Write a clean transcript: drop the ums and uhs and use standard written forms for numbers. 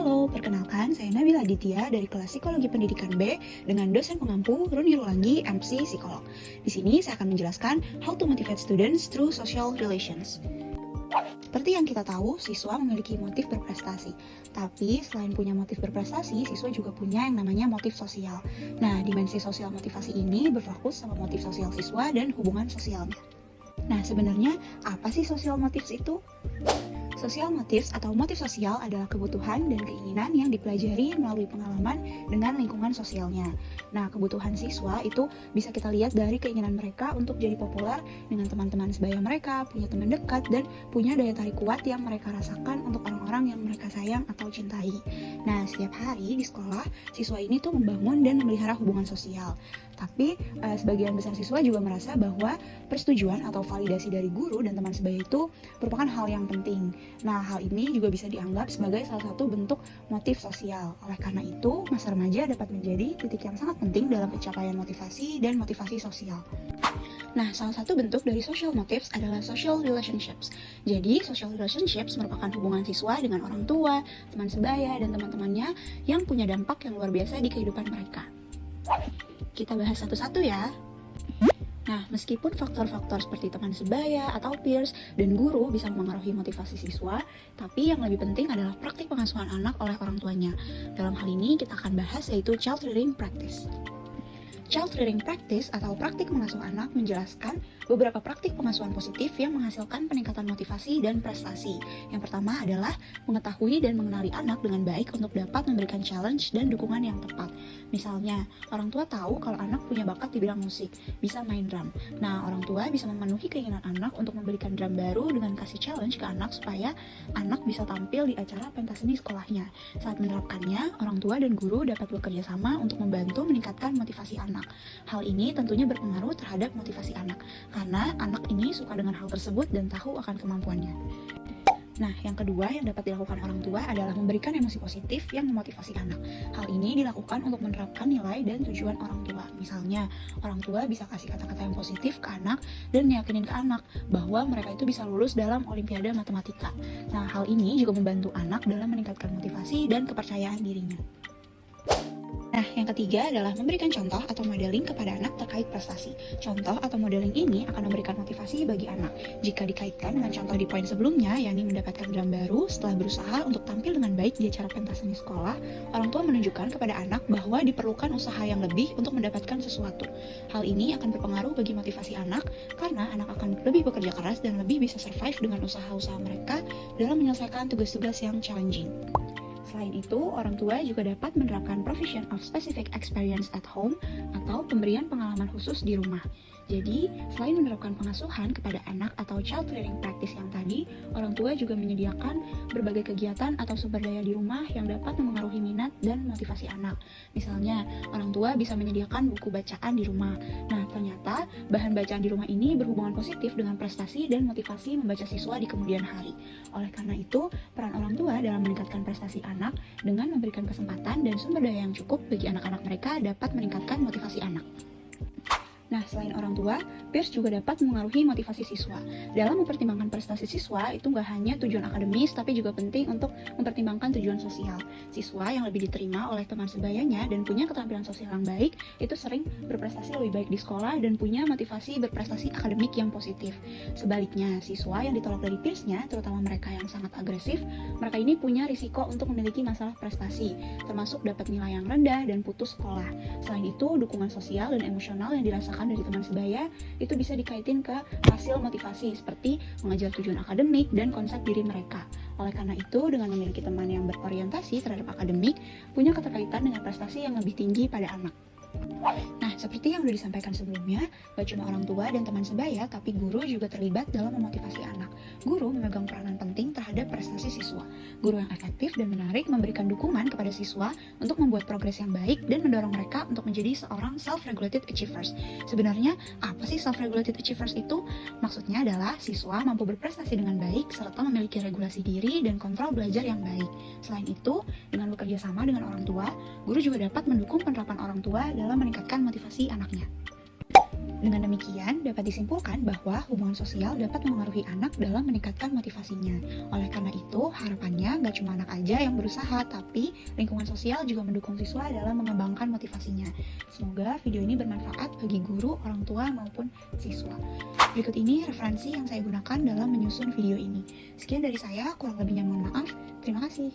Halo, perkenalkan saya Nabila Aditya dari kelas Psikologi Pendidikan B dengan dosen pengampu Runi Rulangi, MC Psikolog. Di sini saya akan menjelaskan how to motivate students through social relations. Seperti yang kita tahu, siswa memiliki motif berprestasi. Tapi selain punya motif berprestasi, siswa juga punya yang namanya motif sosial. Nah, dimensi sosial motivasi ini berfokus sama motif sosial siswa dan hubungan sosialnya. Nah, sebenarnya apa sih social motives itu? Social motives atau motif sosial adalah kebutuhan dan keinginan yang dipelajari melalui pengalaman dengan lingkungan sosialnya. Nah, kebutuhan siswa itu bisa kita lihat dari keinginan mereka untuk jadi populer dengan teman-teman sebaya mereka, punya teman dekat, dan punya daya tarik kuat yang mereka rasakan untuk orang-orang yang mereka sayang atau cintai. Nah, setiap hari di sekolah, siswa ini tuh membangun dan memelihara hubungan sosial. Tapi, sebagian besar siswa juga merasa bahwa persetujuan atau validasi dari guru dan teman sebaya itu merupakan hal yang penting. Nah, hal ini juga bisa dianggap sebagai salah satu bentuk motif sosial. Oleh karena itu, masa remaja dapat menjadi titik yang sangat penting dalam pencapaian motivasi dan motivasi sosial. Nah, salah satu bentuk dari social motives adalah social relationships. Jadi, social relationships merupakan hubungan siswa dengan orang tua, teman sebaya, dan teman-temannya yang punya dampak yang luar biasa di kehidupan mereka. Kita bahas satu-satu ya. Nah, meskipun faktor-faktor seperti teman sebaya atau peers dan guru bisa mempengaruhi motivasi siswa, tapi yang lebih penting adalah praktik pengasuhan anak oleh orang tuanya. Dalam hal ini kita akan bahas yaitu child rearing practice. Child rearing practice atau praktik mengasuh anak menjelaskan beberapa praktik pengasuhan positif yang menghasilkan peningkatan motivasi dan prestasi. Yang pertama adalah mengetahui dan mengenali anak dengan baik untuk dapat memberikan challenge dan dukungan yang tepat. Misalnya, orang tua tahu kalau anak punya bakat di bidang musik, bisa main drum. Nah, orang tua bisa memenuhi keinginan anak untuk memberikan drum baru dengan kasih challenge ke anak supaya anak bisa tampil di acara pentas seni sekolahnya. Saat menerapkannya, orang tua dan guru dapat bekerja sama untuk membantu meningkatkan motivasi anak. Hal ini tentunya berpengaruh terhadap motivasi anak, karena anak ini suka dengan hal tersebut dan tahu akan kemampuannya. Nah, yang kedua yang dapat dilakukan orang tua adalah memberikan emosi positif yang memotivasi anak. Hal ini dilakukan untuk menerapkan nilai dan tujuan orang tua. Misalnya, orang tua bisa kasih kata-kata yang positif ke anak dan meyakinin ke anak bahwa mereka itu bisa lulus dalam olimpiade matematika. Nah, hal ini juga membantu anak dalam meningkatkan motivasi dan kepercayaan dirinya. Nah, yang ketiga adalah memberikan contoh atau modeling kepada anak terkait prestasi. Contoh atau modeling ini akan memberikan motivasi bagi anak. Jika dikaitkan dengan contoh di poin sebelumnya, yakni mendapatkan drum baru setelah berusaha untuk tampil dengan baik di acara pentas seni sekolah, orang tua menunjukkan kepada anak bahwa diperlukan usaha yang lebih untuk mendapatkan sesuatu. Hal ini akan berpengaruh bagi motivasi anak, karena anak akan lebih bekerja keras dan lebih bisa survive dengan usaha-usaha mereka dalam menyelesaikan tugas-tugas yang challenging. Selain itu, orang tua juga dapat menerapkan provision of specific experience at home atau pemberian pengalaman khusus di rumah. Jadi, selain menerapkan pengasuhan kepada anak atau child rearing practice yang tadi, orang tua juga menyediakan berbagai kegiatan atau sumber daya di rumah yang dapat memengaruhi minat dan motivasi anak. Misalnya, orang tua bisa menyediakan buku bacaan di rumah. Nah, ternyata bahan bacaan di rumah ini berhubungan positif dengan prestasi dan motivasi membaca siswa di kemudian hari. Oleh karena itu, peran orang tua dalam meningkatkan prestasi anak dengan memberikan kesempatan dan sumber daya yang cukup bagi anak-anak mereka dapat meningkatkan motivasi anak. Nah, selain orang tua, peers juga dapat mengaruhi motivasi siswa. Dalam mempertimbangkan prestasi siswa, itu nggak hanya tujuan akademis, tapi juga penting untuk mempertimbangkan tujuan sosial. Siswa yang lebih diterima oleh teman sebayanya dan punya keterampilan sosial yang baik, itu sering berprestasi lebih baik di sekolah dan punya motivasi berprestasi akademik yang positif. Sebaliknya, siswa yang ditolak dari peersnya, terutama mereka yang sangat agresif, mereka ini punya risiko untuk memiliki masalah prestasi, termasuk dapat nilai yang rendah dan putus sekolah. Selain itu, dukungan sosial dan emosional yang dirasakan dari teman sebaya itu bisa dikaitin ke hasil motivasi seperti mengejar tujuan akademik dan konsep diri mereka. Oleh karena itu, dengan memiliki teman yang berorientasi terhadap akademik, punya keterkaitan dengan prestasi yang lebih tinggi pada anak. Nah, seperti yang sudah disampaikan sebelumnya, gak cuma orang tua dan teman sebaya, tapi guru juga terlibat dalam memotivasi anak. Guru memegang peranan penting terhadap prestasi siswa. Guru yang efektif dan menarik memberikan dukungan kepada siswa untuk membuat progres yang baik dan mendorong mereka untuk menjadi seorang self-regulated achievers. Sebenarnya, apa sih self-regulated achievers itu? Maksudnya adalah siswa mampu berprestasi dengan baik serta memiliki regulasi diri dan kontrol belajar yang baik. Selain itu, dengan bekerja sama dengan orang tua, guru juga dapat mendukung penerapan orang tua dalam meningkatkan motivasi anaknya. Dengan demikian, dapat disimpulkan bahwa hubungan sosial dapat memengaruhi anak dalam meningkatkan motivasinya. Oleh karena itu, harapannya nggak cuma anak aja yang berusaha, tapi lingkungan sosial juga mendukung siswa dalam mengembangkan motivasinya. Semoga video ini bermanfaat bagi guru, orang tua, maupun siswa. Berikut ini referensi yang saya gunakan dalam menyusun video ini. Sekian dari saya, kurang lebihnya mohon maaf. Terima kasih.